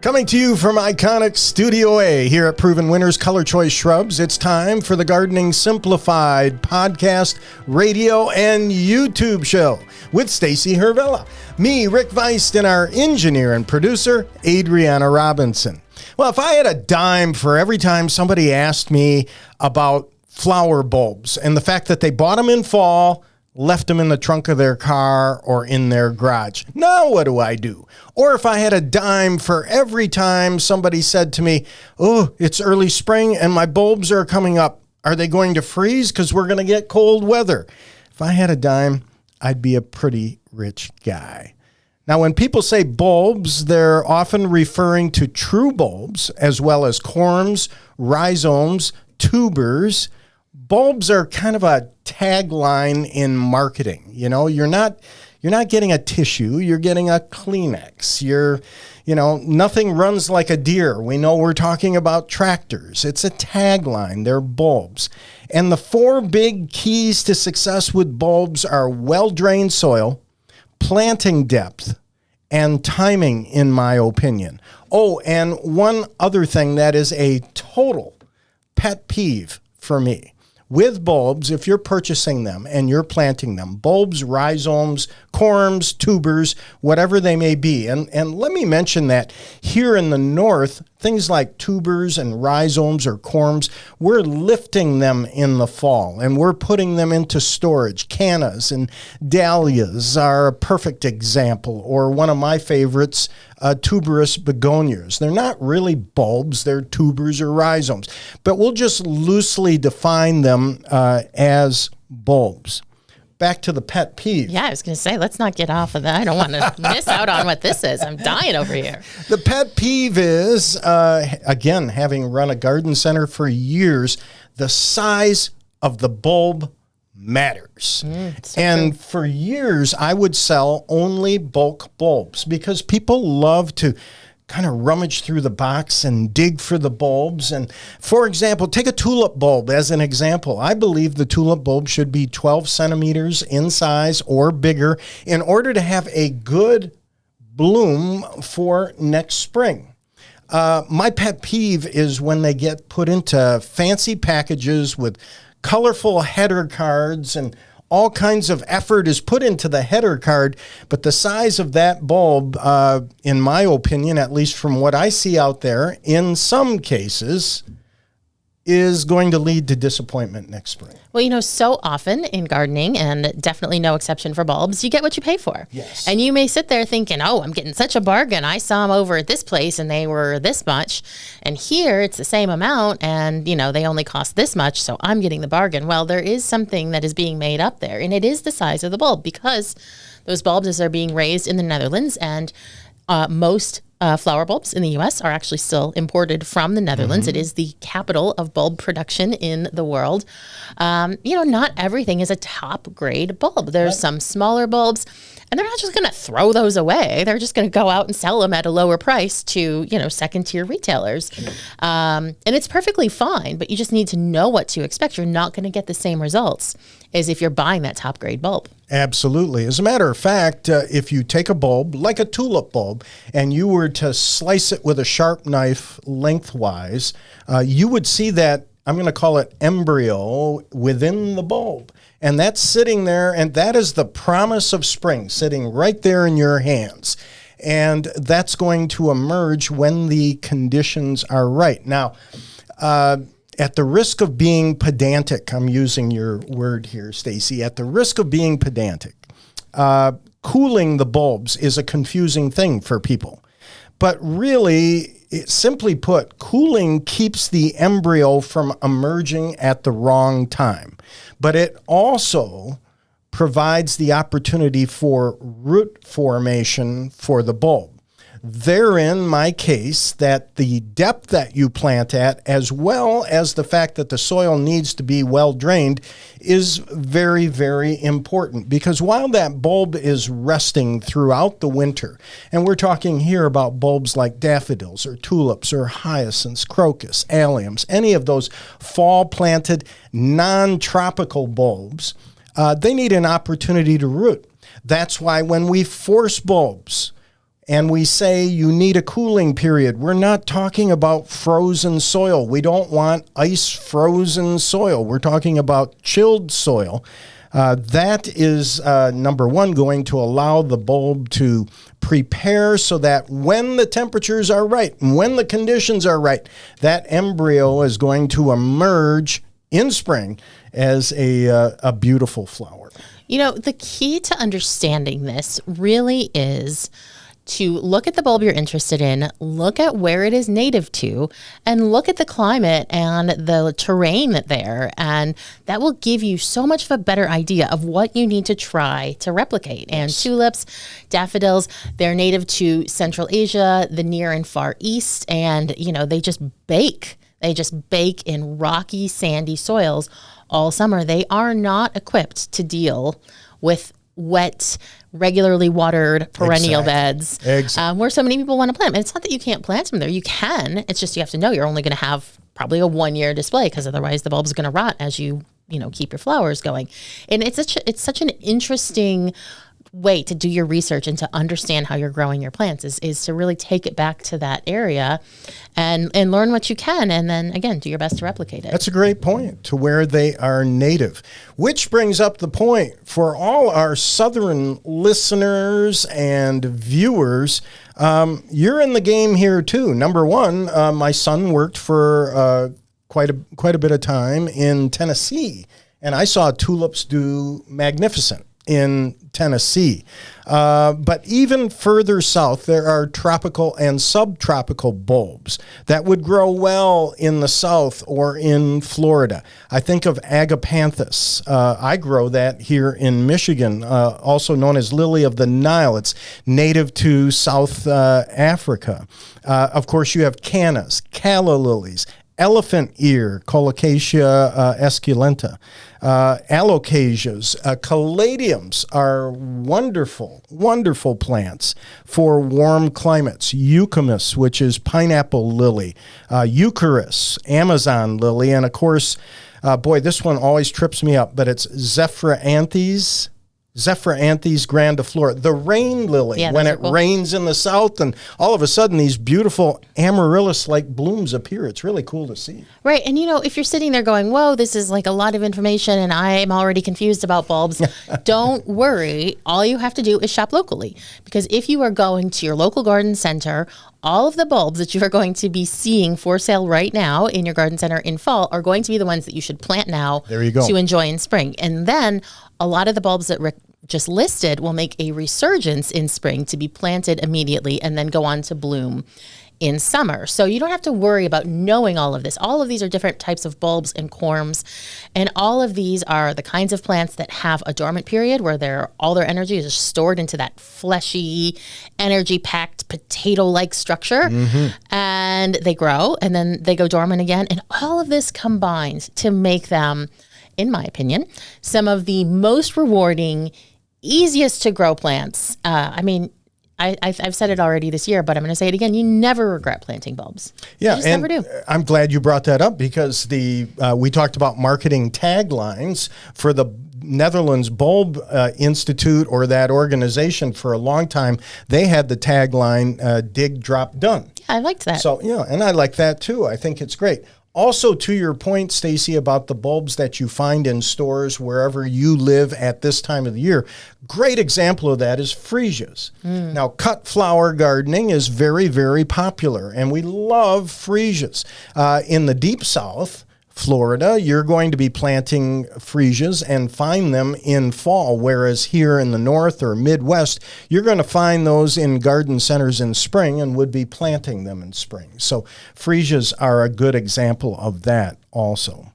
Coming to you from iconic Studio A here at Proven Winners Color Choice Shrubs, it's time for the Gardening Simplified podcast, radio, and YouTube show with Stacy Hervella, me, Rick Weist, and our engineer and producer, Adriana Robinson. Well, if I had a dime for every time somebody asked me about flower bulbs and the fact that they bought them in fall, left them in the trunk of their car or in their garage. Now what do? Or if I had a dime for every time somebody said to me, oh, it's early spring and my bulbs are coming up. Are they going to freeze because we're going to get cold weather? If I had a dime, I'd be a pretty rich guy. Now, when people say bulbs, they're often referring to true bulbs as well as corms, rhizomes, tubers. Bulbs are kind of a tagline in marketing. You know, you're not getting a tissue, you're getting a Kleenex. Nothing runs like a deer. We know we're talking about tractors. It's a tagline. They're bulbs. And the four big keys to success with bulbs are well-drained soil, planting depth, and timing, in my opinion. Oh, and one other thing that is a total pet peeve for me. With bulbs, if you're purchasing them and you're planting them, bulbs, rhizomes, corms, tubers, whatever they may be. And let me mention that here in the north, things like tubers and rhizomes or corms, we're lifting them in the fall and we're putting them into storage. Cannas and dahlias are a perfect example, or one of my favorites, tuberous begonias. They're not really bulbs, they're tubers or rhizomes, but we'll just loosely define them as bulbs. Back to the pet peeve. Yeah, I was going to say, let's not get off of that. I don't want to miss out on what this is. I'm dying over here. The pet peeve is, again, having run a garden center for years, the size of the bulb matters. And for years, I would sell only bulk bulbs because people love to kind of rummage through the box and dig for the bulbs. And for example, take a tulip bulb as an example. I believe the tulip bulb should be 12 centimeters in size or bigger in order to have a good bloom for next spring. My pet peeve is when they get put into fancy packages with colorful header cards, and all kinds of effort is put into the header card, but the size of that bulb, in my opinion, at least from what I see out there, in some cases, is going to lead to disappointment next spring. Well, so often in gardening, and definitely no exception for bulbs, you get what you pay for. Yes. And you may sit there thinking, oh, I'm getting such a bargain. I saw them over at this place and they were this much. And here it's the same amount and, they only cost this much, so I'm getting the bargain. Well, there is something that is being made up there, and it is the size of the bulb, because those bulbs, as they're being raised in the Netherlands, and most flower bulbs in the U.S. are actually still imported from the Netherlands. It is the capital of bulb production in the world. Not everything is a top grade bulb. There's some smaller bulbs, and they're not just going to throw those away. They're just going to go out and sell them at a lower price to, second tier retailers. And it's perfectly fine, but you just need to know what to expect. You're not going to get the same results as if you're buying that top grade bulb. Absolutely. As a matter of fact, if you take a bulb, like a tulip bulb, and you were to slice it with a sharp knife lengthwise, you would see that, I'm going to call it embryo, within the bulb. And that's sitting there, and that is the promise of spring, sitting right there in your hands. And that's going to emerge when the conditions are right. Now, at the risk of being pedantic, I'm using your word here, Stacy, at the risk of being pedantic, cooling the bulbs is a confusing thing for people. But really, simply put, cooling keeps the embryo from emerging at the wrong time. But it also provides the opportunity for root formation for the bulb. Therein, my case, that the depth that you plant at, as well as the fact that the soil needs to be well drained, is very, very important. Because while that bulb is resting throughout the winter, and we're talking here about bulbs like daffodils or tulips or hyacinths, crocus, alliums, any of those fall-planted non-tropical bulbs, they need an opportunity to root. That's why when we force bulbs and we say you need a cooling period, we're not talking about frozen soil. We don't want ice frozen soil. We're talking about chilled soil. That is, number one, going to allow the bulb to prepare so that when the temperatures are right, and when the conditions are right, that embryo is going to emerge in spring as a beautiful flower. You know, the key to understanding this really is to look at the bulb you're interested in, look at where it is native to, and look at the climate and the terrain there. And that will give you so much of a better idea of what you need to try to replicate. And tulips, daffodils, they're native to Central Asia, the Near and Far East, and, you know, they just bake. They just bake in rocky, sandy soils all summer. They are not equipped to deal with wet, regularly watered perennial beds, where so many people want to plant them. And it's not that you can't plant them there. You can. It's just you have to know you're only going to have probably a 1-year display, because otherwise the bulb's going to rot as you keep your flowers going. And it's such an interesting way to do your research and to understand how you're growing your plants is to really take it back to that area and learn what you can, and then again do your best to replicate it. That's a great point, to where they are native, which brings up the point for all our southern listeners and viewers. You're in the game here too. Number one, my son worked for quite a bit of time in Tennessee, and I saw tulips do magnificent in Tennessee. But even further south, there are tropical and subtropical bulbs that would grow well in the south or in Florida. I think of agapanthus. I grow that here in Michigan, also known as lily of the Nile. It's native to South Africa. Of course, you have cannas, calla lilies, elephant ear, Colocasia esculenta, alocasias, caladiums are wonderful, wonderful plants for warm climates. Eucamus, which is pineapple lily, Eucharis, Amazon lily, and of course, this one always trips me up, but it's Zephyranthus grandiflora, the rain lily, when it rains in the south, and all of a sudden these beautiful amaryllis-like blooms appear. It's really cool to see. Right, and if you're sitting there going, whoa, this is like a lot of information and I'm already confused about bulbs, don't worry. All you have to do is shop locally, because if you are going to your local garden center, all of the bulbs that you are going to be seeing for sale right now in your garden center in fall are going to be the ones that you should plant now to enjoy in spring. And then a lot of the bulbs that Rick just listed will make a resurgence in spring to be planted immediately and then go on to bloom in summer. So you don't have to worry about knowing all of this. All of these are different types of bulbs and corms, and all of these are the kinds of plants that have a dormant period where all their energy is stored into that fleshy, energy-packed, potato-like structure, and they grow, and then they go dormant again, and all of this combines to make them, in my opinion, some of the most rewarding, easiest to grow plants. I've said it already this year, but I'm going to say it again. You never regret planting bulbs. Yeah, you just never do. I'm glad you brought that up, because we talked about marketing taglines for the Netherlands Bulb Institute, or that organization, for a long time. They had the tagline, dig, drop, done. Yeah, I liked that. So, and I like that too. I think it's great. Also, to your point, Stacy, about the bulbs that you find in stores wherever you live at this time of the year, great example of that is freesias. Now, cut flower gardening is very, very popular, and we love freesias. In the deep south, Florida, you're going to be planting freesias and find them in fall, whereas here in the north or Midwest, you're going to find those in garden centers in spring and would be planting them in spring. So freesias are a good example of that also.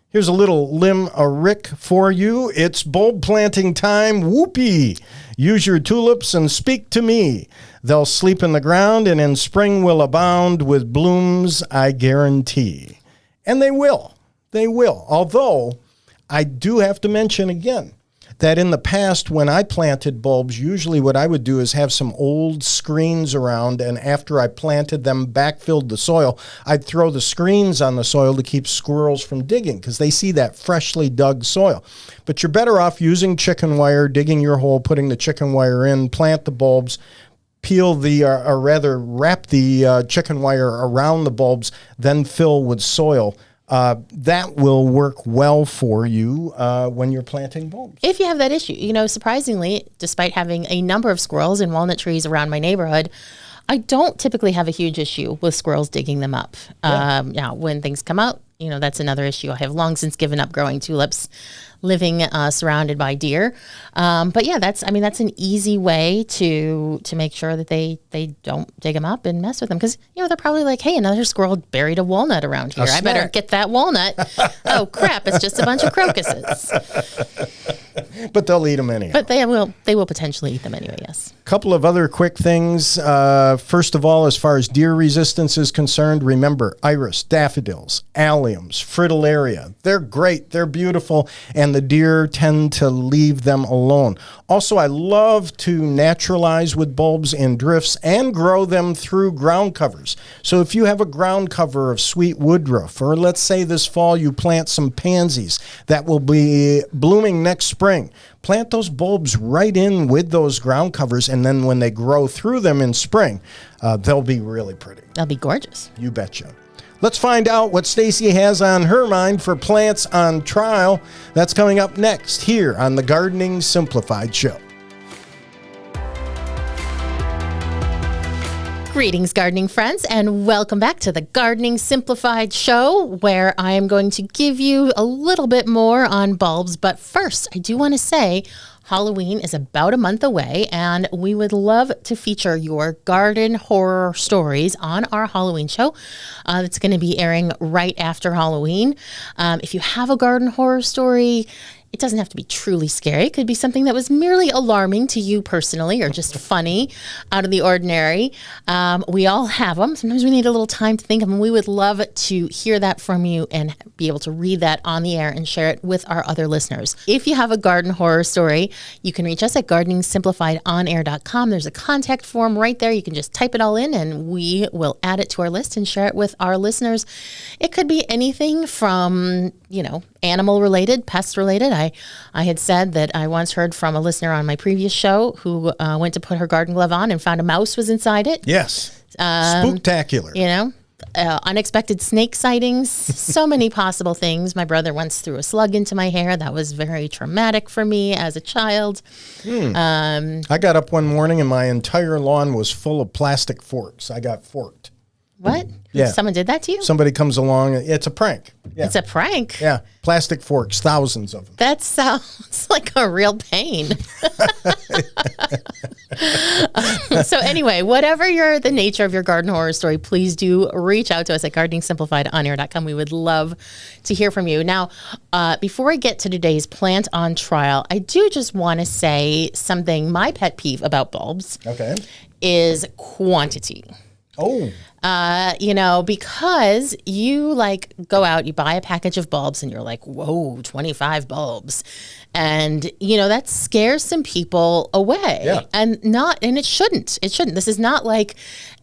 Here's a little limerick for you. It's bulb planting time. Whoopee! Use your tulips and speak to me. They'll sleep in the ground and in spring will abound with blooms, I guarantee. And they will. They will. Although, I do have to mention again that in the past, when I planted bulbs, usually what I would do is have some old screens around, and after I planted them, backfilled the soil, I'd throw the screens on the soil to keep squirrels from digging, because they see that freshly dug soil. But you're better off using chicken wire, digging your hole, putting the chicken wire in, plant the bulbs, peel or rather wrap the chicken wire around the bulbs, then fill with soil. That will work well for you when you're planting bulbs. If you have that issue, surprisingly, despite having a number of squirrels and walnut trees around my neighborhood, I don't typically have a huge issue with squirrels digging them up. Yeah. When things come out, that's another issue. I have long since given up growing tulips, living surrounded by deer. But yeah, that's an easy way to make sure that they don't dig them up and mess with them. Because, they're probably like, hey, another squirrel buried a walnut around here. I better get that walnut. Oh, crap, it's just a bunch of crocuses. But they'll eat them anyhow. But they will potentially eat them anyway, yes. Couple of other quick things. First of all, as far as deer resistance is concerned, remember iris, daffodils, alliums, fritillaria. They're great. They're beautiful. And the deer tend to leave them alone. Also, I love to naturalize with bulbs in drifts and grow them through ground covers. So if you have a ground cover of sweet woodruff, or let's say this fall you plant some pansies that will be blooming next spring, plant those bulbs right in with those ground covers, and then when they grow through them in spring, they'll be really pretty. They'll be gorgeous. You betcha. Let's find out what Stacy has on her mind for plants on trial. That's coming up next here on the Gardening Simplified Show. Greetings, gardening friends, and welcome back to the Gardening Simplified Show, where I am going to give you a little bit more on bulbs. But first, I do want to say Halloween is about a month away, and we would love to feature your garden horror stories on our Halloween show. That's going to be airing right after Halloween. If you have a garden horror story, it doesn't have to be truly scary. It could be something that was merely alarming to you personally or just funny, out of the ordinary. We all have them. Sometimes we need a little time to think of them. We would love to hear that from you and be able to read that on the air and share it with our other listeners. If you have a garden horror story, you can reach us at gardeningsimplifiedonair.com. There's a contact form right there. You can just type it all in and we will add it to our list and share it with our listeners. It could be anything from, animal related, pest related. I had said that I once heard from a listener on my previous show who went to put her garden glove on and found a mouse was inside it. Yes. Spooktacular. Unexpected snake sightings, so many possible things. My brother once threw a slug into my hair. That was very traumatic for me as a child. I got up one morning and my entire lawn was full of plastic forks. I got forked. What? Yeah. Someone did that to you? Somebody comes along. It's a prank. Yeah. It's a prank? Yeah. Plastic forks, thousands of them. That sounds like a real pain. So anyway, whatever the nature of your garden horror story, please do reach out to us at gardeningsimplifiedonair.com. We would love to hear from you. Now, before I get to today's plant on trial, I do just want to say something. My pet peeve about bulbs is quantity. Oh. Because you go out, you buy a package of bulbs and you're like, whoa, 25 bulbs. And, that scares some people away. Yeah. And it shouldn't. It shouldn't. This is not like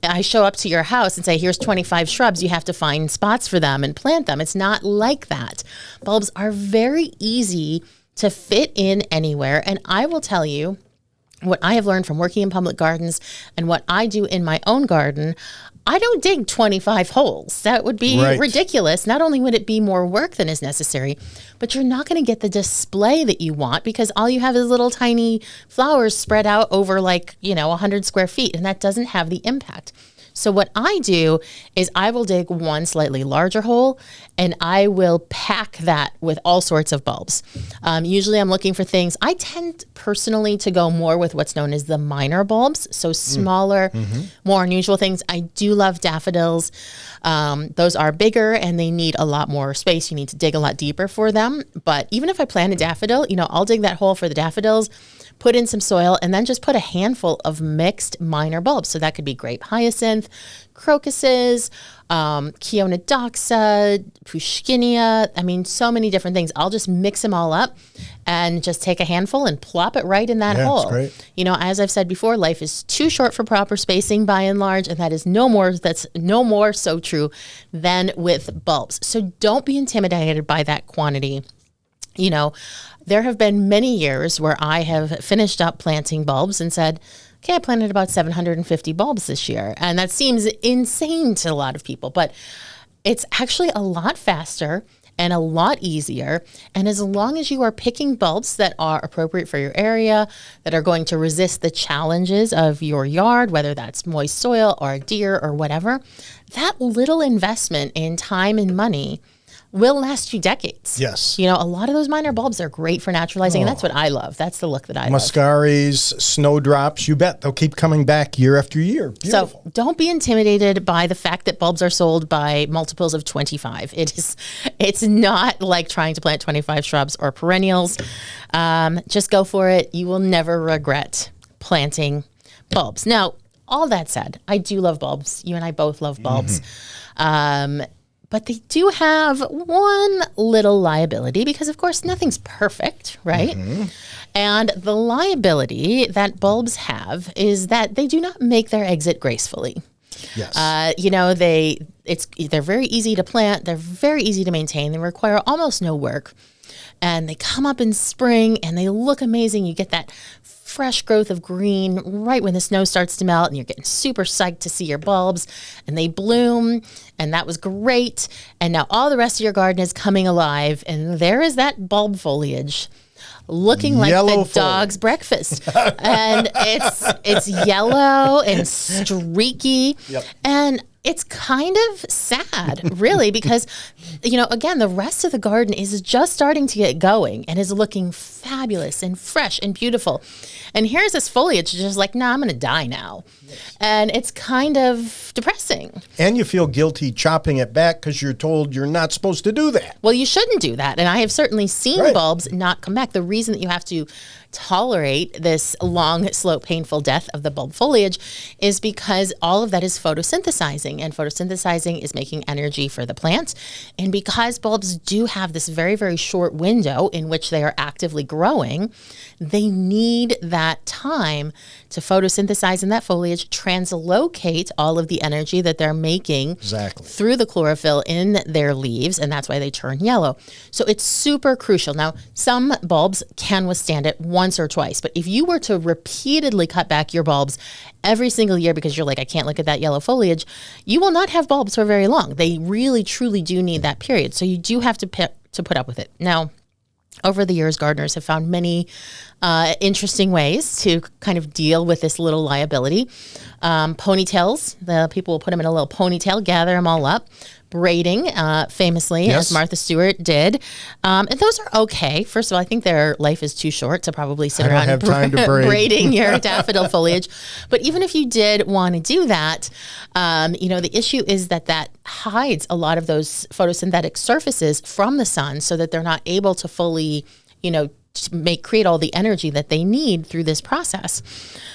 I show up to your house and say, here's 25 shrubs. You have to find spots for them and plant them. It's not like that. Bulbs are very easy to fit in anywhere. And I will tell you, what I have learned from working in public gardens and what I do in my own garden, I don't dig 25 holes. That would be ridiculous. Not only would it be more work than is necessary, but you're not going to get the display that you want because all you have is little tiny flowers spread out over 100 square feet, and that doesn't have the impact. So what I do is I will dig one slightly larger hole and I will pack that with all sorts of bulbs. Usually I'm looking for things. I tend personally to go more with what's known as the minor bulbs. So smaller, more unusual things. I do love daffodils. Those are bigger and they need a lot more space. You need to dig a lot deeper for them. But even if I plant a daffodil, I'll dig that hole for the daffodils, put in some soil, and then just put a handful of mixed minor bulbs. So that could be grape hyacinth, crocuses, Chionodoxa, Pushkinia. So many different things. I'll just mix them all up and just take a handful and plop it right in that hole. That's great. As I've said before, life is too short for proper spacing by and large, and that's no more so true than with bulbs. So don't be intimidated by that quantity. There have been many years where I have finished up planting bulbs and said, okay, I planted about 750 bulbs this year. And that seems insane to a lot of people, but it's actually a lot faster and a lot easier. And as long as you are picking bulbs that are appropriate for your area, that are going to resist the challenges of your yard, whether that's moist soil or deer or whatever, that little investment in time and money will last you decades. Yes. You know, a lot of those minor bulbs are great for naturalizing, and that's what I love. That's the look that I love. Muscaris, snowdrops, you bet. They'll keep coming back year after year. Beautiful. So don't be intimidated by the fact that bulbs are sold by multiples of 25. It's not like trying to plant 25 shrubs or perennials. Just go for it. You will never regret planting bulbs. Now, all that said, I do love bulbs. You and I both love bulbs. But they do have one little liability because, of course, nothing's perfect, right? And the liability that bulbs have is that they do not make their exit gracefully. Yes. You know, they're very easy to plant. They're very easy to maintain. They require almost no work. And they come up in spring and they look amazing. You get that fresh growth of green right when the snow starts to melt, and you're getting super psyched to see your bulbs, and they bloom, and that was great. And now all the rest of your garden is coming alive, and there is that bulb foliage looking like Yellow the dog's breakfast. And it's yellow and streaky. Yep. And it's kind of sad, really, because, you know, again, the rest of the garden is just starting to get going and is looking fabulous and fresh and beautiful. And here's this foliage just like, nah, I'm going to die now. Yes. And it's kind of depressing. And you feel guilty chopping it back because you're told you're not supposed to do that. Well, you shouldn't do that. And I have certainly seen bulbs not come back. The reason that you have to tolerate this long, slow, painful death of the bulb foliage is because all of that is photosynthesizing, and photosynthesizing is making energy for the plant. And because bulbs do have this very, very short window in which they are actively growing, they need that time to photosynthesize in that foliage, translocate all of the energy that they're making through the chlorophyll in their leaves, and that's why they turn yellow. So it's super crucial. Now, some bulbs can withstand it once or twice, but if you were to repeatedly cut back your bulbs every single year because you're like, I can't look at that yellow foliage, you will not have bulbs for very long. They really, truly do need that period. So you do have to put up with it. Now, over the years, gardeners have found many interesting ways to kind of deal with this little liability. Ponytails, the people will put them in a little ponytail, gather them all up. Braiding, famously, as Martha Stewart did. And those are okay. First of all, I think their life is too short to probably sit around have time to braid. braiding your daffodil foliage. But even if you did want to do that, you know, the issue is that hides a lot of those photosynthetic surfaces from the sun so that they're not able to fully, you know, create all the energy that they need through this process.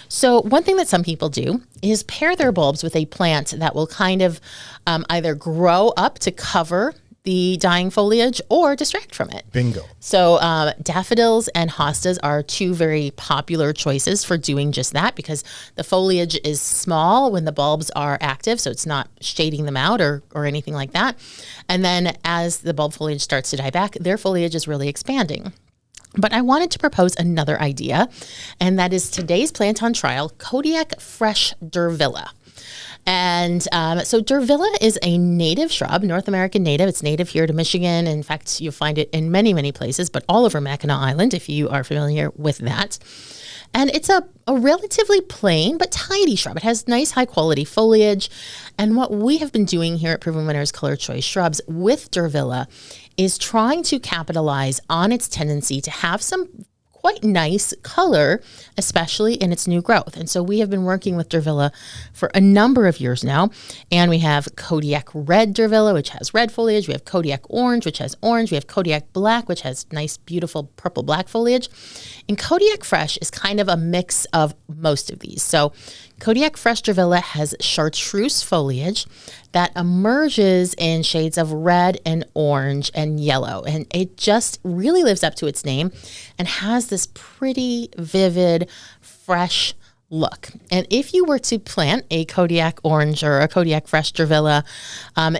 So one thing that some people do is pair their bulbs with a plant that will kind of either grow up to cover the dying foliage or distract from it. Bingo. So daffodils and hostas are two very popular choices for doing just that because the foliage is small when the bulbs are active, so it's not shading them out or anything like that. And then as the bulb foliage starts to die back, their foliage is really expanding. But I wanted to propose another idea, and that is today's plant on trial, Kodiak Fresh Durvilla. And so Durvilla is a native shrub, North American native. It's native here to Michigan. In fact, you'll find it in many, many places, but all over Mackinac Island, if you are familiar with that. And it's a relatively plain but tidy shrub. It has nice high-quality foliage. And what we have been doing here at Proven Winners Color Choice Shrubs with Durvilla is trying to capitalize on its tendency to have some quite nice color, especially in its new growth. And so we have been working with Durvilla for a number of years now. And we have Kodiak Red Durvilla, which has red foliage. We have Kodiak Orange, which has orange. We have Kodiak Black, which has nice, beautiful purple-black foliage. And Kodiak Fresh is kind of a mix of most of these. So Kodiak Fresh Durvilla has chartreuse foliage that emerges in shades of red and orange and yellow. And it just really lives up to its name and has this pretty vivid, fresh look. And if you were to plant a Kodiak Orange or a Kodiak Fresh Durvilla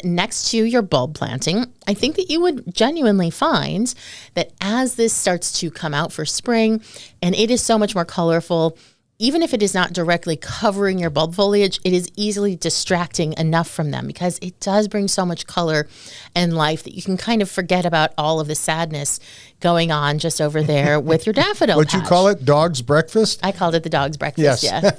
next to your bulb planting, I think that you would genuinely find that as this starts to come out for spring and it is so much more colorful, even if it is not directly covering your bulb foliage, it is easily distracting enough from them because it does bring so much color and life that you can kind of forget about all of the sadness going on just over there with your daffodil What'd patch. you call it? Dog's breakfast? I called it the dog's breakfast, Yes. yeah.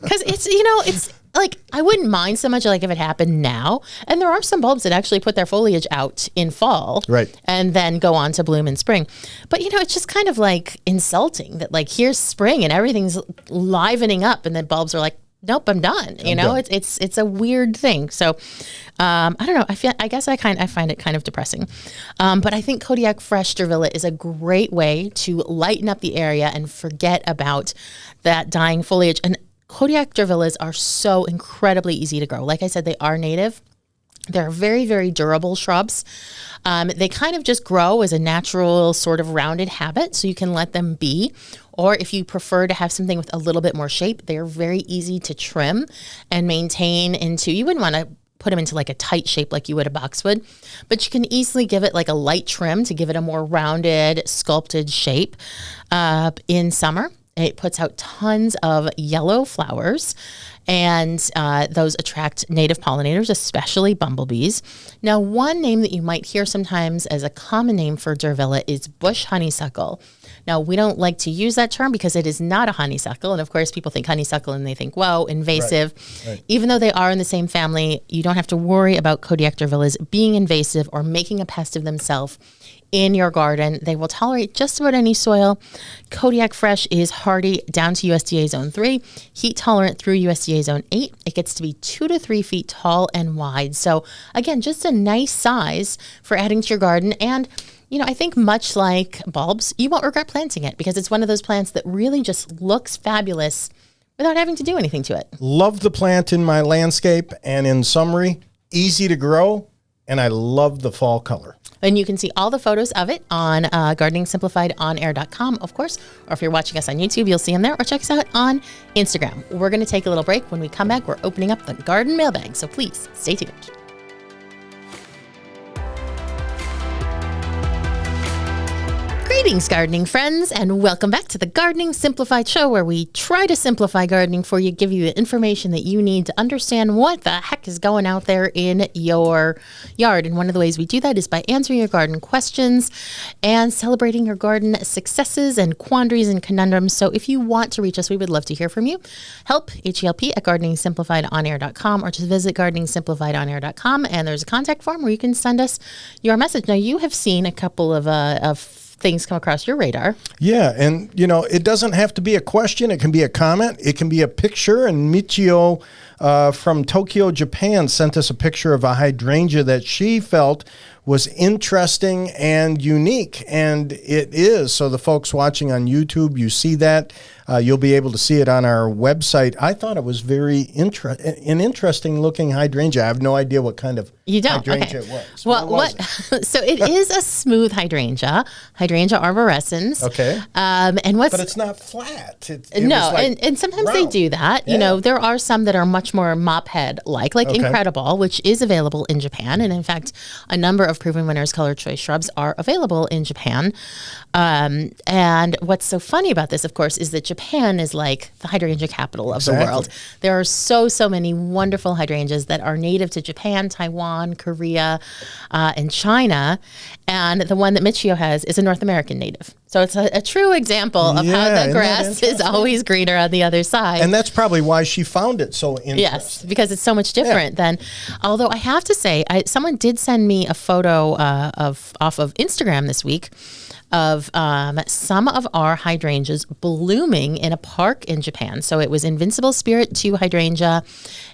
Because it's, it's like, I wouldn't mind so much like if it happened now. And there are some bulbs that actually put their foliage out in fall. Right. And then go on to bloom in spring. But, it's just kind of like insulting that like, here's spring and everything's livening up. And then bulbs are like, nope, I'm done. done. It's a weird thing. So, I don't know. I guess I find it kind of depressing. But I think Kodiak Fresh Durvilla is a great way to lighten up the area and forget about that dying foliage. And Kodiak Durvillas are so incredibly easy to grow. Like I said, they are native. They're very, very durable shrubs. They kind of just grow as a natural sort of rounded habit, so you can let them be. Or if you prefer to have something with a little bit more shape, they're very easy to trim and maintain into. You wouldn't want to put them into like a tight shape like you would a boxwood, but you can easily give it like a light trim to give it a more rounded, sculpted shape in summer. It puts out tons of yellow flowers, and those attract native pollinators, especially bumblebees. Now, one name that you might hear sometimes as a common name for Durvilla is bush honeysuckle. Now, we don't like to use that term because it is not a honeysuckle. And of course, people think honeysuckle and they think, whoa, invasive. Right. Even though they are in the same family, you don't have to worry about Kodiak Durvillas being invasive or making a pest of themselves in your garden. They will tolerate just about any soil. Kodiak Fresh is hardy down to USDA Zone 3, heat tolerant through USDA Zone 8. It gets to be 2 to 3 feet tall and wide. So again, just a nice size for adding to your garden. And I think much like bulbs, you won't regret planting it because it's one of those plants that really just looks fabulous without having to do anything to it. Love the plant in my landscape, and in summary, easy to grow, and I love the fall color. And you can see all the photos of it on gardeningsimplifiedonair.com, of course. Or if you're watching us on YouTube, you'll see them there. Or check us out on Instagram. We're going to take a little break. When we come back, we're opening up the garden mailbag. So please stay tuned. Greetings, gardening friends, and welcome back to the Gardening Simplified Show, where we try to simplify gardening for you, give you the information that you need to understand what the heck is going out there in your yard. And one of the ways we do that is by answering your garden questions and celebrating your garden successes and quandaries and conundrums. So if you want to reach us, we would love to hear from you. Help, H-E-L-P, at gardeningsimplifiedonair.com, or just visit gardeningsimplifiedonair.com, and there's a contact form where you can send us your message. Now, you have seen a couple of things come across your radar. Yeah, and it doesn't have to be a question. It can be a comment. It can be a picture. And Michio from Tokyo, Japan, sent us a picture of a hydrangea that she felt was interesting and unique, and it is. So the folks watching on YouTube, you see that. You'll be able to see it on our website. I thought it was very interesting looking hydrangea. I have no idea what kind of hydrangea it was. Well, so it is a smooth hydrangea arborescens. Okay. But it's not flat. And sometimes round. They do that. Yeah. There are some that are much more mop head like Incredible, which is available in Japan. And in fact, a number of Proven Winners Color Choice shrubs are available in Japan. And what's so funny about this, of course, is that Japan is like the hydrangea capital of the world. There are so many wonderful hydrangeas that are native to Japan, Taiwan, Korea, and China. And the one that Michio has is a North American native. So it's a true example of how the grass is always greener on the other side. And that's probably why she found it so interesting. Yes, because it's so much different than, although I have to say, someone did send me a photo off of Instagram this week of some of our hydrangeas blooming in a park in Japan. So it was Invincible Spirit 2 hydrangea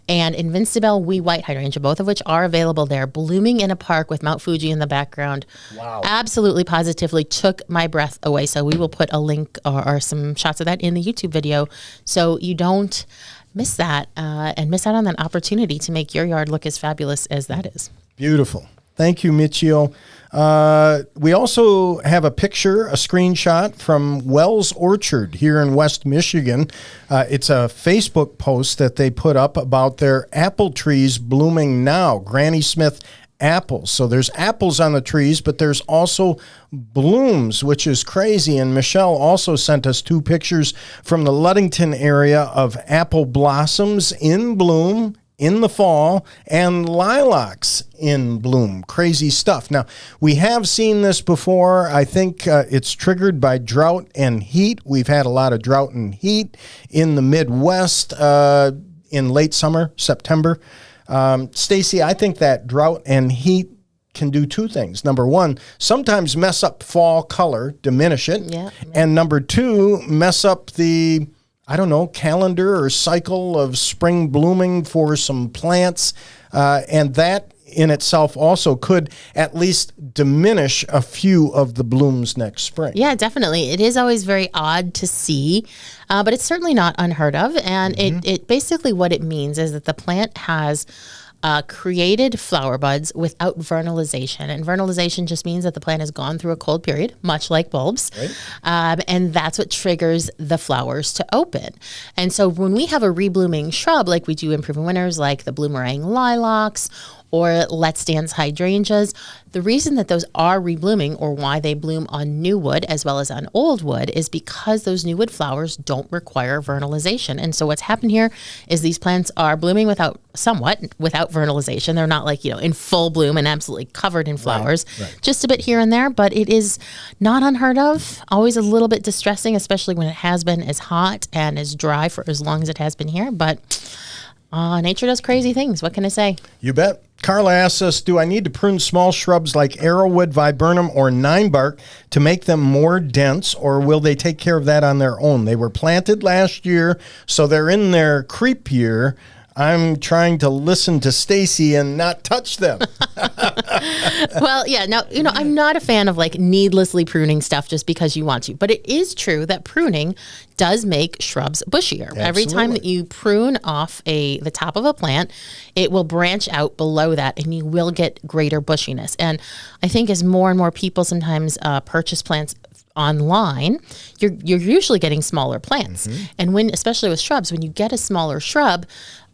and Invincible Wee White hydrangea, both of which are available there, blooming in a park with Mount Fuji in the background. Wow. Absolutely, positively took my breath away. So we will put a link or some shots of that in the YouTube video so you don't miss that and miss out on that opportunity to make your yard look as fabulous as that is. Beautiful. Thank you, Michio. We also have a screenshot from Wells Orchard here in West Michigan. It's a Facebook post that they put up about their apple trees blooming now. Granny Smith apples. So there's apples on the trees, but there's also blooms, which is crazy. And Michelle also sent us 2 pictures from the Ludington area of apple blossoms in bloom in the fall and lilacs in bloom. Crazy stuff. Now, we have seen this before. I think it's triggered by drought and heat. We've had a lot of drought and heat in the Midwest in late summer, September. Stacy, I think that drought and heat can do 2 things. Number 1, sometimes mess up fall color, diminish it. Yeah. And number 2, mess up the calendar or cycle of spring blooming for some plants. And that in itself also could at least diminish a few of the blooms next spring. Yeah, definitely. It is always very odd to see, but it's certainly not unheard of. And it basically what it means is that the plant has created flower buds without vernalization. And vernalization just means that the plant has gone through a cold period, much like bulbs. Right. And that's what triggers the flowers to open. And so when we have a reblooming shrub, like we do in Proven Winners, like the bloomerang lilacs or Let's Dance hydrangeas, the reason that those are reblooming, or why they bloom on new wood as well as on old wood, is because those new wood flowers don't require vernalization. And so what's happened here is these plants are blooming without vernalization. They're not like, in full bloom and absolutely covered in flowers, right. Just a bit here and there, but it is not unheard of. Always a little bit distressing, especially when it has been as hot and as dry for as long as it has been here. But nature does crazy things. What can I say? You bet. Carla asks us, do I need to prune small shrubs like arrowwood, viburnum, or 9-bark to make them more dense, or will they take care of that on their own? They were planted last year, so they're in their creep year. I'm trying to listen to Stacy and not touch them. Well, yeah, now, I'm not a fan of like needlessly pruning stuff just because you want to, but it is true that pruning does make shrubs bushier. Absolutely. Every time that you prune off the top of a plant, it will branch out below that and you will get greater bushiness. And I think as more and more people sometimes purchase plants online, you're usually getting smaller plants. And especially with shrubs, when you get a smaller shrub,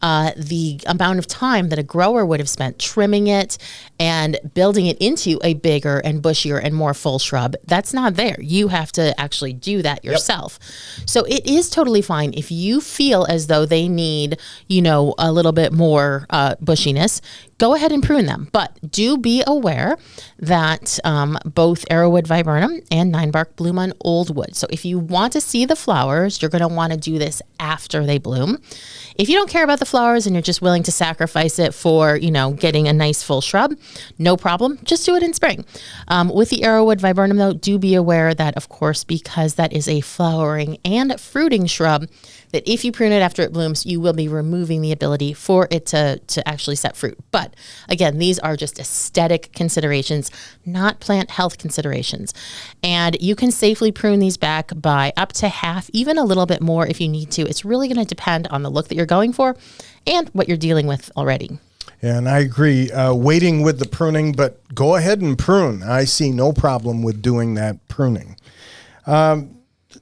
the amount of time that a grower would have spent trimming it and building it into a bigger and bushier and more full shrub, that's not there. You have to actually do that yourself. Yep. So it is totally fine if you feel as though they need, a little bit more bushiness. Go ahead and prune them, but do be aware that both arrowwood, viburnum, and 9-bark bloom on old wood. So if you want to see the flowers, you're going to want to do this after they bloom. If you don't care about the flowers and you're just willing to sacrifice it for, getting a nice full shrub, no problem. Just do it in spring. With the arrowwood, viburnum, though, do be aware that, of course, because that is a flowering and fruiting shrub, that if you prune it after it blooms, you will be removing the ability for it to actually set fruit. But again, these are just aesthetic considerations, not plant health considerations. And you can safely prune these back by up to half, even a little bit more if you need to. It's really going to depend on the look that you're going for and what you're dealing with already. Yeah, and I agree. Waiting with the pruning, but go ahead and prune. I see no problem with doing that pruning.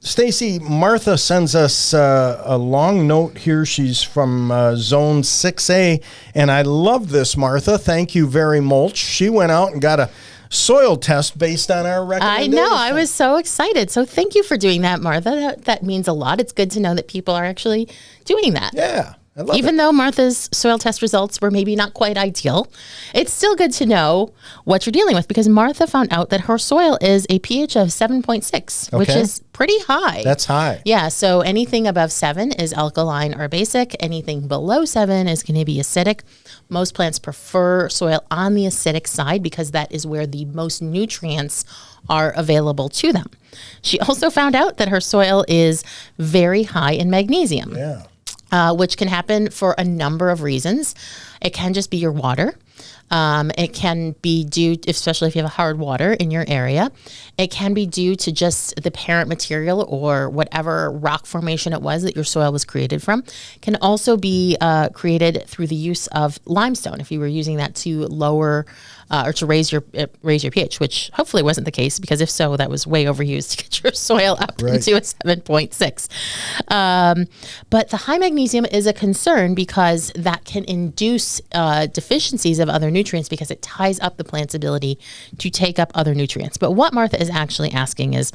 Stacy, Martha sends us a long note here. She's from Zone 6A, and I love this, Martha. Thank you very much. She went out and got a soil test based on our recommendation. I know. I was so excited. So thank you for doing that, Martha. That means a lot. It's good to know that people are actually doing that. Yeah. Even though Martha's soil test results were maybe not quite ideal, it's still good to know what you're dealing with, because Martha found out that her soil is a pH of 7.6, which is pretty high. That's high. Yeah, so anything above 7 is alkaline or basic. Anything below 7 is going to be acidic. Most plants prefer soil on the acidic side because that is where the most nutrients are available to them. She also found out that her soil is very high in magnesium. Yeah. Which can happen for a number of reasons. It can just be your water. It can be due, especially if you have a hard water in your area, it can be due to just the parent material or whatever rock formation it was that your soil was created from. It can also be created through the use of limestone, if you were using that to lower or to raise your pH, which hopefully wasn't the case, because if so, that was way overused to get your soil up into a 7.6. But the high magnesium is a concern because that can induce deficiencies of of other nutrients because it ties up the plant's ability to take up other nutrients. But what Martha is actually asking is,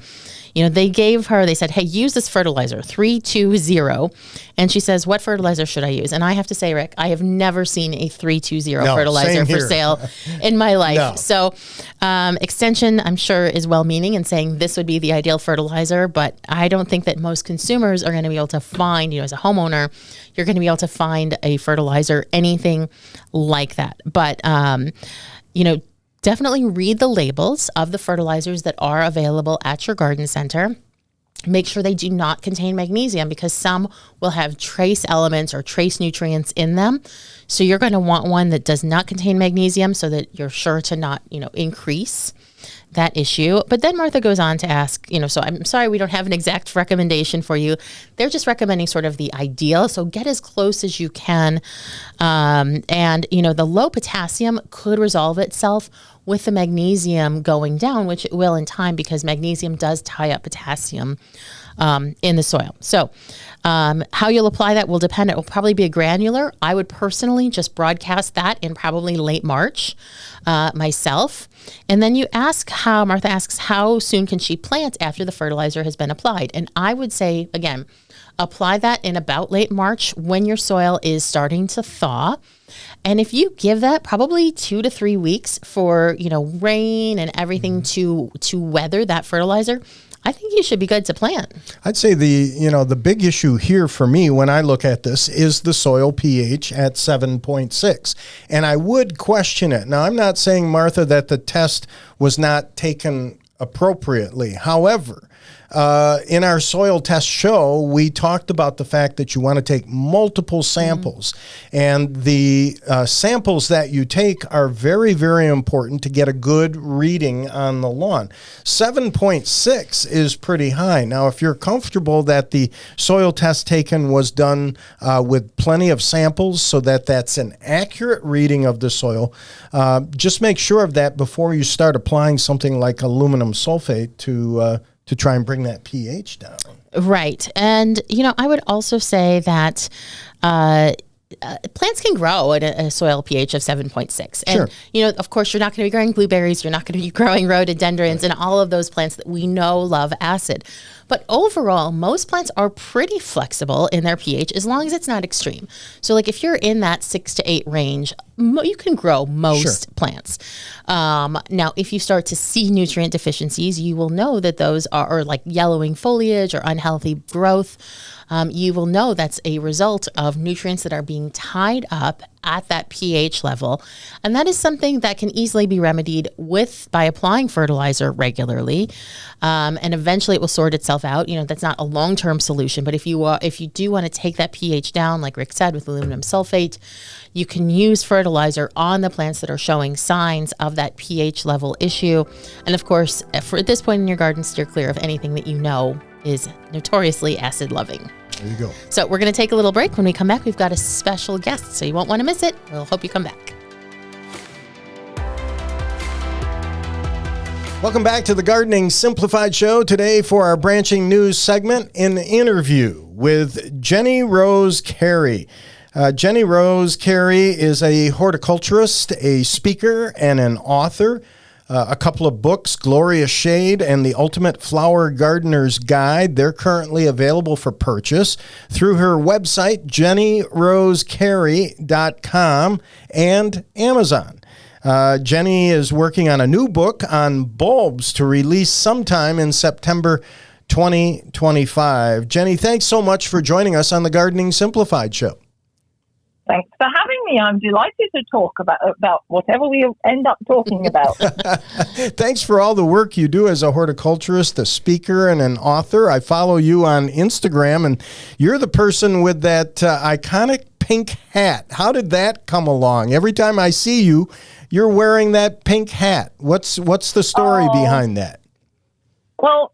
they said, hey, use this fertilizer, 320. And she says, what fertilizer should I use? And I have to say, Rick, I have never seen a 320 fertilizer for sale in my life. No. So Extension, I'm sure, is well-meaning and saying this would be the ideal fertilizer, but I don't think that most consumers are going to be able to find, as a homeowner, you're going to be able to find a fertilizer, anything like that. But, definitely read the labels of the fertilizers that are available at your garden center. Make sure they do not contain magnesium because some will have trace elements or trace nutrients in them. So you're going to want one that does not contain magnesium so that you're sure to not, increase that issue. But then Martha goes on to ask, so I'm sorry we don't have an exact recommendation for you. They're just recommending sort of the ideal. So get as close as you can. The low potassium could resolve itself with the magnesium going down, which it will in time because magnesium does tie up potassium in the soil. So how you'll apply that will depend. It will probably be a granular. I would personally just broadcast that in probably late March myself. And then Martha asks, how soon can she plant after the fertilizer has been applied? And I would say, again, apply that in about late March when your soil is starting to thaw. And if you give that probably 2 to 3 weeks for, rain and everything to weather that fertilizer, I think you should be good to plant. I'd say the big issue here for me when I look at this is the soil pH at 7.6. And I would question it. Now, I'm not saying, Martha, that the test was not taken appropriately. However, in our soil test show, we talked about the fact that you want to take multiple samples. And the samples that you take are very, very important to get a good reading on the lawn. 7.6 is pretty high. Now, if you're comfortable that the soil test taken was done with plenty of samples so that that's an accurate reading of the soil, just make sure of that before you start applying something like aluminum sulfate to try and bring that pH down. Right. And, I would also say that plants can grow at a soil pH of 7.6. And, sure. Of course, you're not going to be growing blueberries. You're not going to be growing rhododendrons and all of those plants that we know love acid. But overall, most plants are pretty flexible in their pH as long as it's not extreme. So like if you're in that 6 to 8 range, you can grow most plants. Now, if you start to see nutrient deficiencies, you will know that those are like yellowing foliage or unhealthy growth. You will know that's a result of nutrients that are being tied up at that pH level. And that is something that can easily be remedied by applying fertilizer regularly. And eventually it will sort itself out. That's not a long-term solution, but if you do want to take that pH down, like Rick said, with aluminum sulfate, you can use fertilizer on the plants that are showing signs of that pH level issue. And of course, at this point in your garden, steer clear of anything that is notoriously acid loving. There you go. So we're going to take a little break. When we come back, we've got a special guest, so you won't want to miss it. We'll hope you come back. Welcome back to the Gardening Simplified Show. Today for our branching news segment, an interview with Jenny Rose Cary. Jenny Rose Cary is a horticulturist, a speaker, and an author. A couple of books, Glorious Shade and The Ultimate Flower Gardener's Guide. They're currently available for purchase through her website, jennyrosecary.com, and Amazon. Jenny is working on a new book on bulbs to release sometime in September 2025. Jenny, thanks so much for joining us on the Gardening Simplified Show. Thanks for having me. I'm delighted to talk about whatever we end up talking about. Thanks for all the work you do as a horticulturist, a speaker, and an author. I follow you on Instagram, and you're the person with that iconic pink hat. How did that come along? Every time I see you, you're wearing that pink hat. What's the story behind that? Well,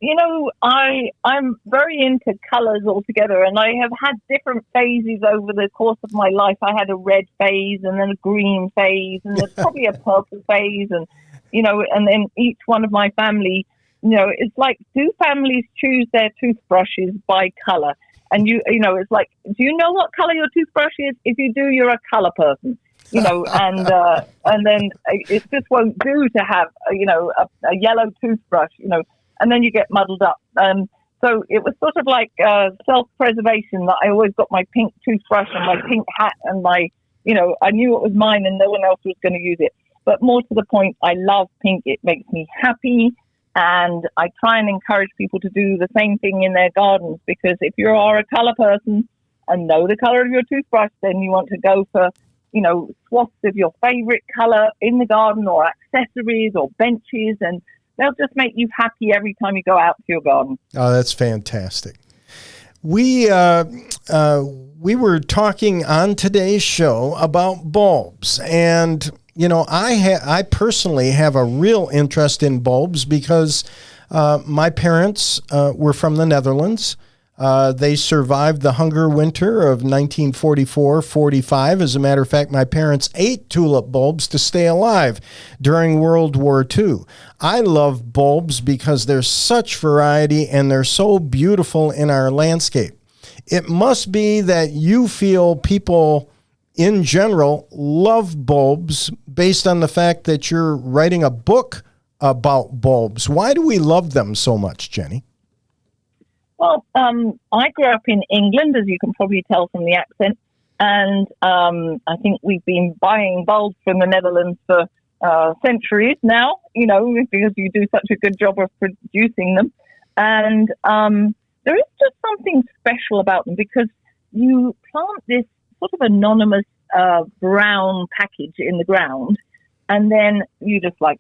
I'm very into colors altogether, and I have had different phases over the course of my life. I had a red phase and then a green phase, and there's probably a purple phase, and then each one of my family, it's like, do families choose their toothbrushes by color? And it's like, do you know what color your toothbrush is? If you do, you're a color person. and then it just won't do to have, a yellow toothbrush, and then you get muddled up. So it was sort of like self-preservation that I always got my pink toothbrush and my pink hat and my, I knew it was mine and no one else was going to use it. But more to the point, I love pink. It makes me happy. And I try and encourage people to do the same thing in their gardens, because if you are a color person and know the color of your toothbrush, then you want to go for, swaths of your favorite color in the garden, or accessories or benches, and they'll just make you happy every time you go out to your garden. Oh, that's fantastic. We were talking on today's show about bulbs, and I personally have a real interest in bulbs because my parents were from the Netherlands. They survived the hunger winter of 1944-45. As a matter of fact, my parents ate tulip bulbs to stay alive during World War II. I love bulbs because there's such variety and they're so beautiful in our landscape. It must be that you feel people in general love bulbs based on the fact that you're writing a book about bulbs. Why do we love them so much, Jenny? Well, I grew up in England, as you can probably tell from the accent, and I think we've been buying bulbs from the Netherlands for centuries now, because you do such a good job of producing them. And there is just something special about them, because you plant this sort of anonymous brown package in the ground, and then you just when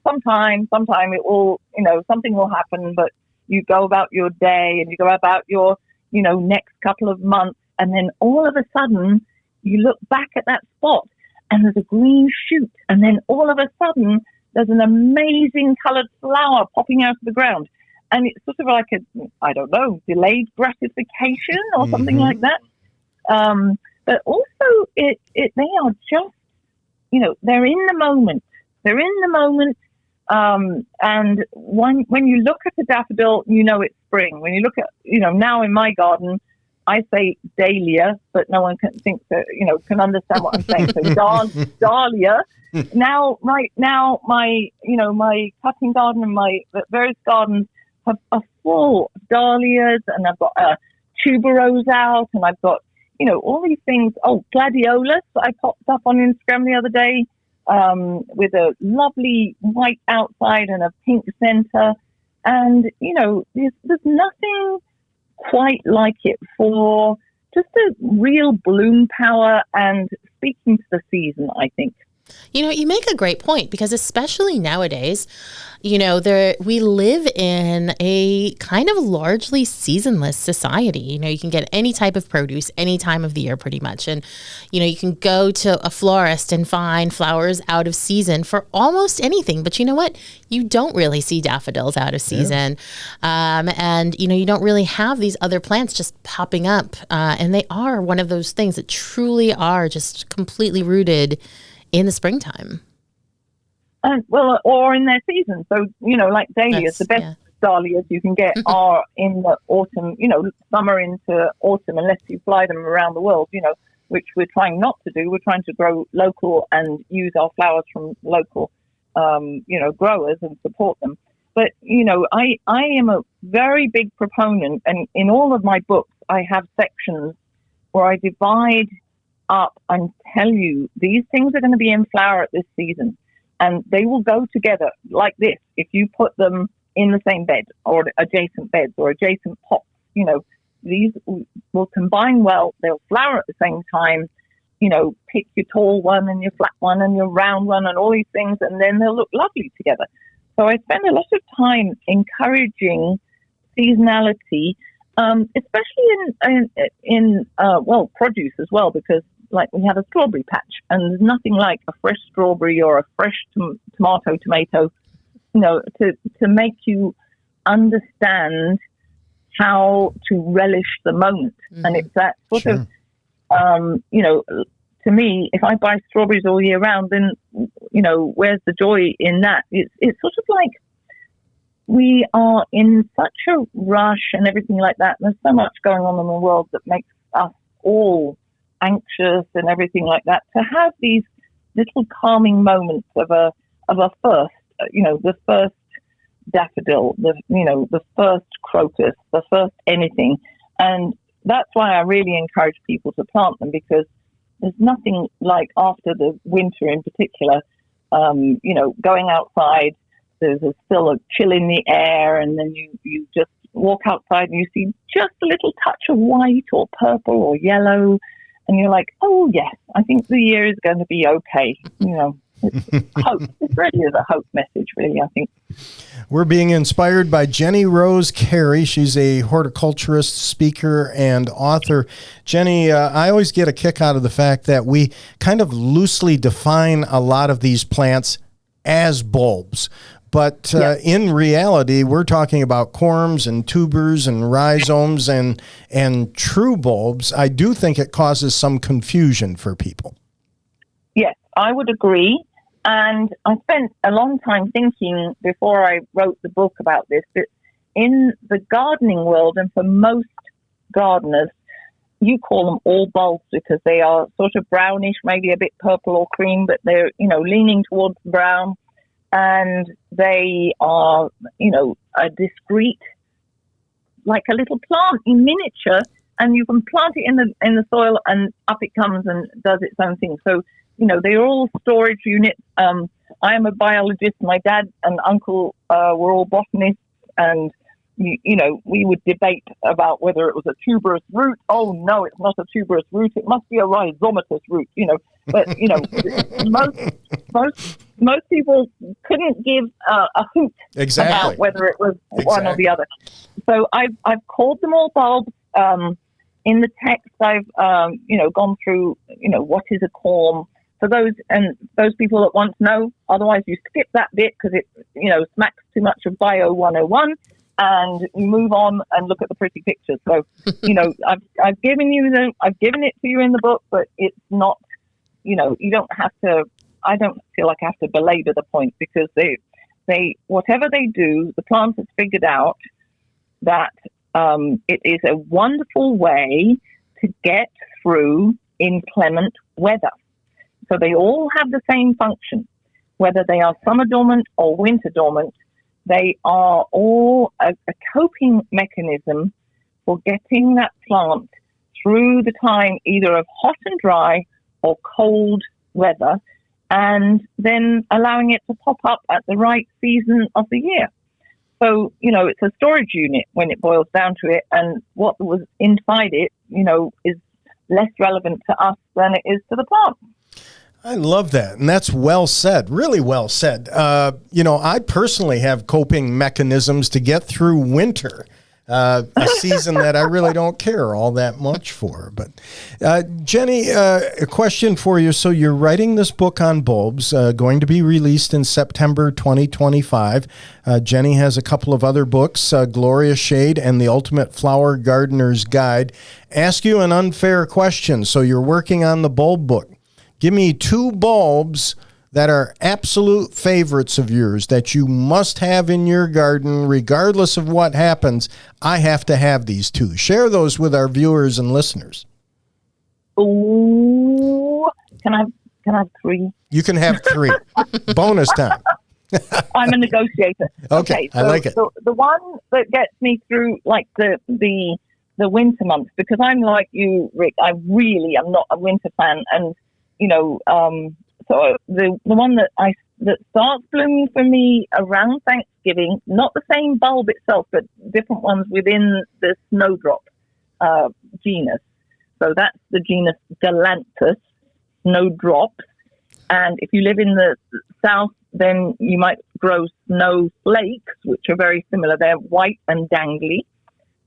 sometime it will, something will happen, but you go about your day and you go about your, next couple of months, and then all of a sudden you look back at that spot and there's a green shoot, and then all of a sudden there's an amazing coloured flower popping out of the ground. And it's sort of like delayed gratification or something like that. But also they are just, they're in the moment. They're in the moment. And when you look at a daffodil, it's spring. When you look at, now in my garden, I say dahlia, but no one can can understand what I'm saying. So dahlia. Right now, my cutting garden and my various gardens are full of dahlias, and I've got tuberose out, and I've got, all these things. Oh, gladiolus, I popped up on Instagram the other day, with a lovely white outside and a pink center. And, there's nothing quite like it for just a real bloom power and speaking to the season, I think. You make a great point, because especially nowadays, we live in a kind of largely seasonless society. You can get any type of produce any time of the year pretty much. And, you can go to a florist and find flowers out of season for almost anything. But you know what? You don't really see daffodils out of season. Yeah. And, you don't really have these other plants just popping up. And they are one of those things that truly are just completely rooted in the springtime. Or in their season. So, like dahlias, the best dahlias you can get are in the autumn, summer into autumn, unless you fly them around the world, which we're trying not to do. We're trying to grow local and use our flowers from local, growers and support them. But, I am a very big proponent, and in all of my books, I have sections where I divide up and tell you these things are going to be in flower at this season, and they will go together like this if you put them in the same bed or adjacent beds or adjacent pots. These will combine well. They'll flower at the same time. Pick your tall one and your flat one and your round one and all these things, and then they'll look lovely together. So I spend a lot of time encouraging seasonality, especially in produce as well, because like we have a strawberry patch, and there's nothing like a fresh strawberry or a fresh tomato, to make you understand how to relish the moment. Mm-hmm. And it's that sort of, to me, if I buy strawberries all year round, then, where's the joy in that? It's sort of like we are in such a rush and everything like that. There's so much going on in the world that makes us all anxious and everything like that, to have these little calming moments of a first, the first daffodil, the first crocus, the first anything. And that's why I really encourage people to plant them, because there's nothing like, after the winter in particular, going outside, there's still a chill in the air, and then you just walk outside and you see just a little touch of white or purple or yellow, and you're like, oh yes, I think the year is going to be okay. It's hope. It really is a hope message, really, I think. We're being inspired by Jenny Rose Cary. She's a horticulturist, speaker, and author. Jenny, I always get a kick out of the fact that we kind of loosely define a lot of these plants as bulbs. But in reality, we're talking about corms and tubers and rhizomes and true bulbs. I do think it causes some confusion for people. Yes, I would agree. And I spent a long time thinking before I wrote the book about this, that in the gardening world, and for most gardeners, you call them all bulbs because they are sort of brownish, maybe a bit purple or cream, but they're, leaning towards brown. And they are, a discrete, like a little plant in miniature, and you can plant it in the soil, and up it comes and does its own thing. So, they're all storage units. I am a biologist. My dad and uncle were all botanists, and we would debate about whether it was a tuberous root. Oh no, it's not a tuberous root. It must be a rhizomatous root. But most people couldn't give a hoot about whether it was one or the other. So I've called them all bulbs. In the text, I've gone through what is a corm for those people that want to know. Otherwise, you skip that bit because it smacks too much of Bio 101. And you move on and look at the pretty pictures. So, I've given it to you in the book, but it's not, you don't have to. I don't feel like I have to belabor the point, because they whatever they do, the plant has figured out that it is a wonderful way to get through inclement weather. So they all have the same function, whether they are summer dormant or winter dormant. They are all a coping mechanism for getting that plant through the time either of hot and dry or cold weather, and then allowing it to pop up at the right season of the year. So, it's a storage unit when it boils down to it, and what was inside it, is less relevant to us than it is to the plant. I love that. And that's well said, really well said. I personally have coping mechanisms to get through winter, a season that I really don't care all that much for. But Jenny, a question for you. So you're writing this book on bulbs, going to be released in September 2025. Jenny has a couple of other books, Glorious Shade and The Ultimate Flower Gardener's Guide. Ask you an unfair question. So you're working on the bulb book. Give me two bulbs that are absolute favorites of yours that you must have in your garden, regardless of what happens. I have to have these two. Share those with our viewers and listeners. Ooh, can I have three? You can have three. Bonus time. I'm a negotiator. Okay, I like it. So the one that gets me through, like the winter months, because I'm like you, Rick. I really am not a winter fan, and so the one that starts blooming for me around Thanksgiving, not the same bulb itself, but different ones within the snowdrop genus. So that's the genus Galanthus, snowdrops. And if you live in the south, then you might grow snowflakes, which are very similar. They're white and dangly.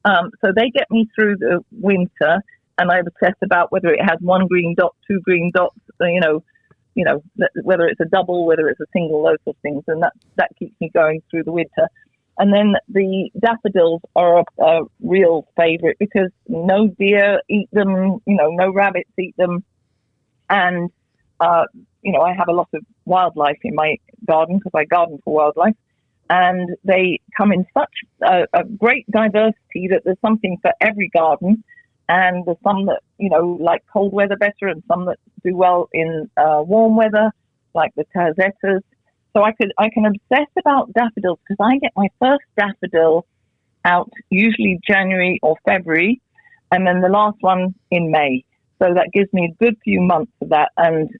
So they get me through the winter. And I obsess about whether it has one green dot, two green dots, whether it's a double, whether it's a single, those sort of things. And that keeps me going through the winter. And then the daffodils are a real favorite because no deer eat them, no rabbits eat them. And, I have a lot of wildlife in my garden because I garden for wildlife. And they come in such a great diversity that there's something for every garden. and there's some that, like cold weather better, and some that do well in warm weather, like the Cazettas. So I can obsess about daffodils because I get my first daffodil out usually January or February, and then the last one in May. So that gives me a good few months of that, and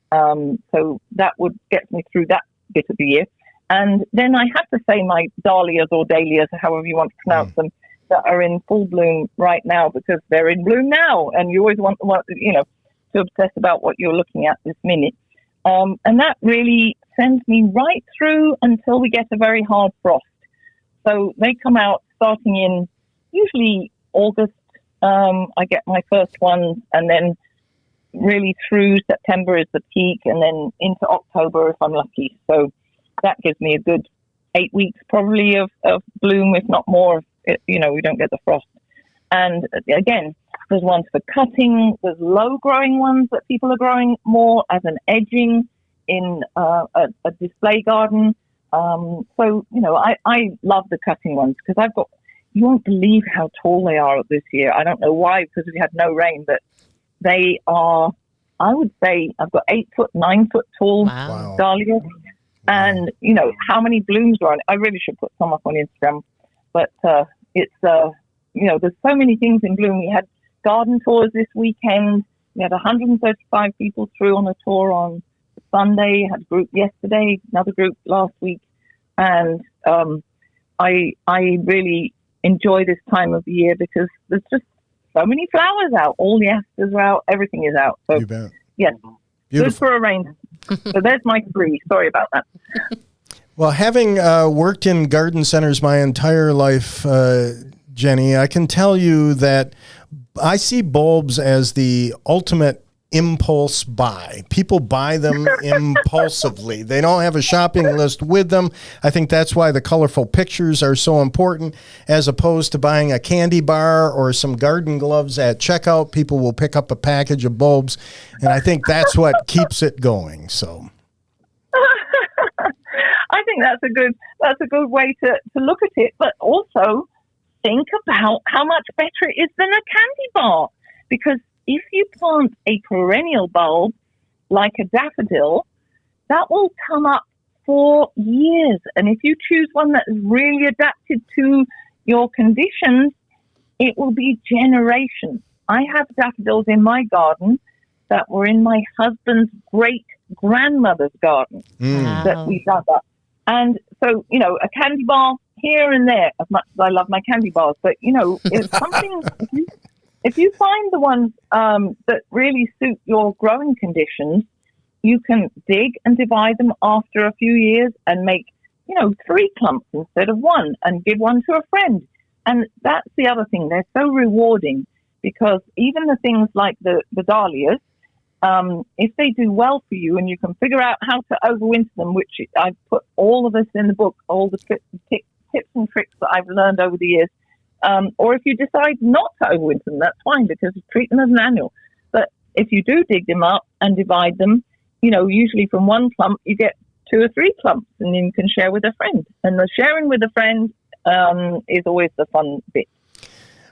so that would get me through that bit of the year. And then I have to say my dahlias or dahlias, however you want to pronounce them, that are in full bloom right now because they're in bloom now, and you always want to obsess about what you're looking at this minute. And that really sends me right through until we get a very hard frost. So they come out starting in usually August. I get my first one, and then really through September is the peak, and then into October if I'm lucky. So that gives me a good 8 weeks probably of bloom, if not more. We don't get the frost. And again, there's ones for cutting. There's low-growing ones that people are growing more as an edging in a display garden. So, I love the cutting ones because you won't believe how tall they are this year. I don't know why, because we had no rain, but they are, I would say, I've got 8 foot, 9 foot tall dahlias. And, how many blooms are on it? I really should put some up on Instagram. But it's, there's so many things in bloom. We had garden tours this weekend. We had 135 people through on a tour on Sunday. Had a group yesterday, another group last week. And I really enjoy this time of the year because there's just so many flowers out. All the asters are out. Everything is out. So, you bet. Yes, Beautiful. Good for a rain. So there's my 3. Sorry about that. Well, having worked in garden centers my entire life, Jenny, I can tell you that I see bulbs as the ultimate impulse buy. People buy them impulsively. They don't have a shopping list with them. I think that's why the colorful pictures are so important, as opposed to buying a candy bar or some garden gloves at checkout. People will pick up a package of bulbs, and I think that's what keeps it going. So I think that's a good way to look at it, but also think about how much better it is than a candy bar. Because if you plant a perennial bulb like a daffodil, that will come up for years. And if you choose one that is really adapted to your conditions, it will be generations. I have daffodils in my garden that were in my husband's great-grandmother's garden that we dug up. And so, a candy bar here and there, as much as I love my candy bars. But, it's something, if you find the ones that really suit your growing conditions, you can dig and divide them after a few years and make, 3 clumps instead of 1 and give one to a friend. And that's the other thing. They're so rewarding because even the things like the dahlias, if they do well for you and you can figure out how to overwinter them, which I've put all of this in the book, all the tips and tricks that I've learned over the years. Or if you decide not to overwinter them, that's fine because you treat them as an annual. But if you do dig them up and divide them, usually from 1 clump, you get 2 or 3 clumps and you can share with a friend. And the sharing with a friend is always the fun bit.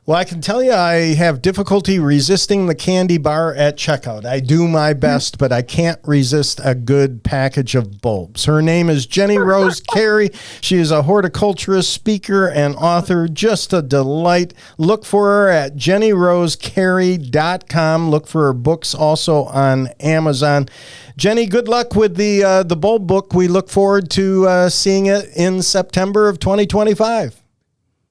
Well, I can tell you I have difficulty resisting the candy bar at checkout. I do my best, but I can't resist a good package of bulbs. Her name is Jenny Rose Cary. She is a horticulturist, speaker, and author. Just a delight. Look for her at jennyrosecary.com. Look for her books also on Amazon. Jenny, good luck with the bulb book. We look forward to seeing it in September of 2025.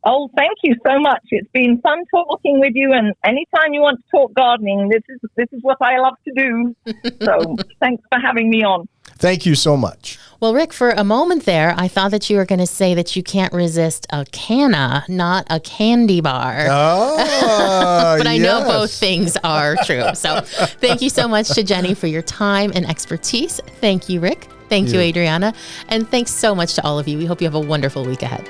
Oh, thank you so much. It's been fun talking with you, and anytime you want to talk gardening, this is what I love to do. So thanks for having me on. Thank you so much. Well, Rick, for a moment there, I thought that you were going to say that you can't resist a canna, not a candy bar. Oh, but I know both things are true. So thank you so much to Jenny for your time and expertise. Thank you, Rick. Thank you, Adriana. And thanks so much to all of you. We hope you have a wonderful week ahead.